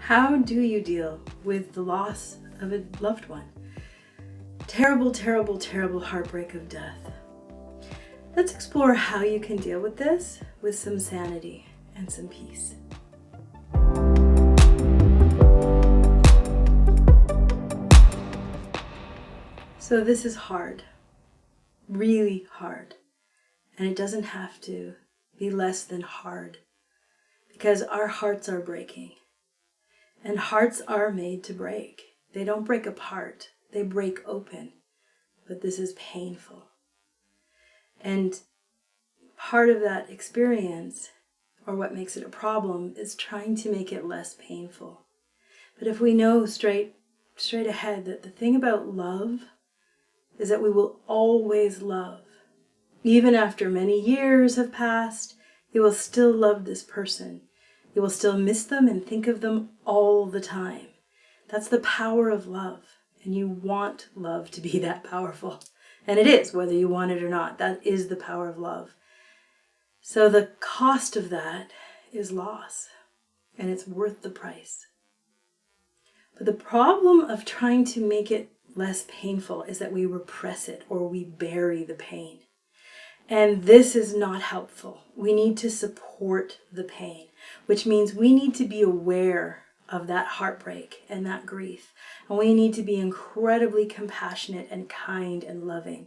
How do you deal with the loss of a loved one? Terrible, terrible, terrible heartbreak of death. Let's explore how you can deal with this with some sanity and some peace. So this is hard, really hard, and it doesn't have to be less than hard because our hearts are breaking. And hearts are made to break. They don't break apart, they break open. But this is painful. And part of that experience, or what makes it a problem, is trying to make it less painful. But if we know straight ahead that the thing about love is that we will always love. Even after many years have passed, you will still love this person. You will still miss them and think of them all the time. That's the power of love. And you want love to be that powerful. And it is, whether you want it or not. That is the power of love. So the cost of that is loss. And it's worth the price. But the problem of trying to make it less painful is that we repress it or we bury the pain. And this is not helpful. We need to support the pain, which means we need to be aware of that heartbreak and that grief. And we need to be incredibly compassionate and kind and loving.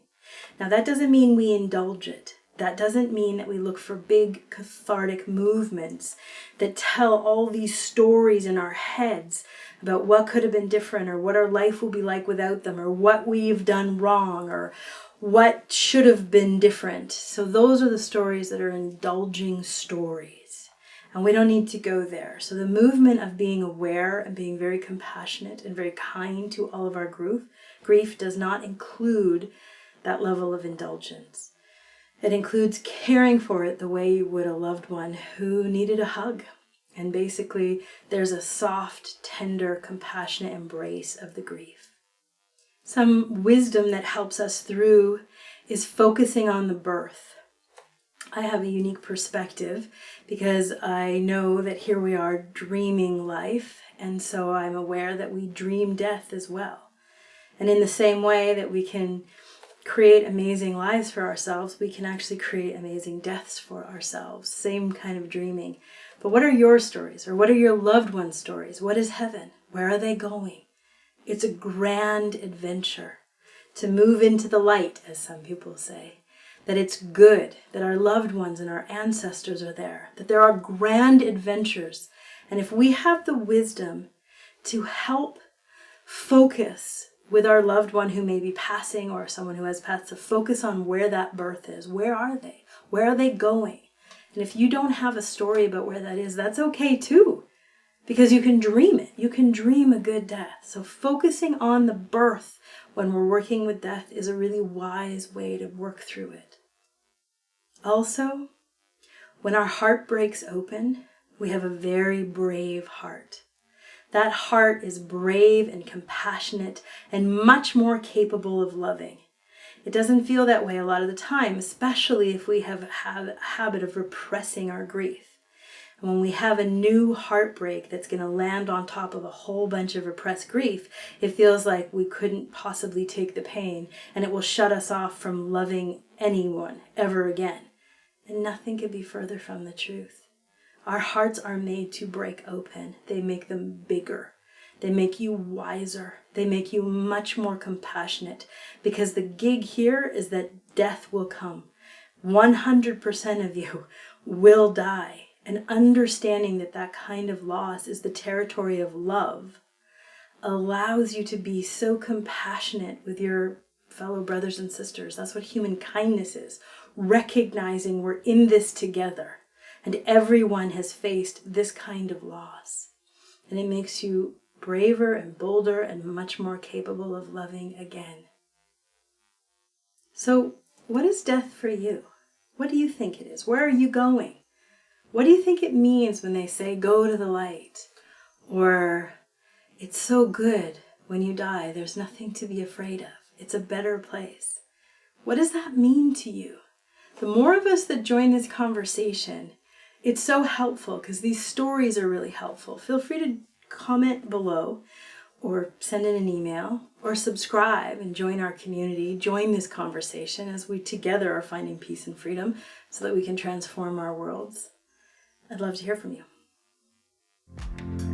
Now, that doesn't mean we indulge it. That doesn't mean that we look for big cathartic movements that tell all these stories in our heads about what could have been different or what our life will be like without them or what we've done wrong or what should have been different. So those are the stories that are indulging stories. And we don't need to go there. So the movement of being aware and being very compassionate and very kind to all of our grief does not include that level of indulgence. It includes caring for it the way you would a loved one who needed a hug. And basically, there's a soft, tender, compassionate embrace of the grief. Some wisdom that helps us through is focusing on the birth. I have a unique perspective because I know that here we are dreaming life, and so I'm aware that we dream death as well. And in the same way that we can create amazing lives for ourselves, we can actually create amazing deaths for ourselves. Same kind of dreaming. But what are your stories? Or what are your loved ones' stories? What is heaven? Where are they going? It's a grand adventure to move into the light, as some people say. That it's good, that our loved ones and our ancestors are there. That there are grand adventures. And if we have the wisdom to help focus with our loved one who may be passing or someone who has passed, to focus on where that birth is. Where are they? Where are they going? And if you don't have a story about where that is, that's okay too. Because you can dream it. You can dream a good death. So focusing on the birth when we're working with death is a really wise way to work through it. Also, when our heart breaks open, we have a very brave heart. That heart is brave and compassionate and much more capable of loving. It doesn't feel that way a lot of the time, especially if we have a habit of repressing our grief. And when we have a new heartbreak that's going to land on top of a whole bunch of repressed grief, it feels like we couldn't possibly take the pain and it will shut us off from loving anyone ever again. And nothing could be further from the truth. Our hearts are made to break open. They make them bigger. They make you wiser. They make you much more compassionate because the gig here is that death will come. 100% of you will die. And understanding that that kind of loss is the territory of love allows you to be so compassionate with your fellow brothers and sisters. That's what human kindness is. Recognizing we're in this together. And everyone has faced this kind of loss. And it makes you braver and bolder and much more capable of loving again. So, what is death for you? What do you think it is? Where are you going? What do you think it means when they say, go to the light? Or, it's so good when you die, there's nothing to be afraid of. It's a better place. What does that mean to you? The more of us that join this conversation, it's so helpful because these stories are really helpful. Feel free to comment below, or send in an email, or subscribe and join our community, join this conversation as we together are finding peace and freedom so that we can transform our worlds. I'd love to hear from you.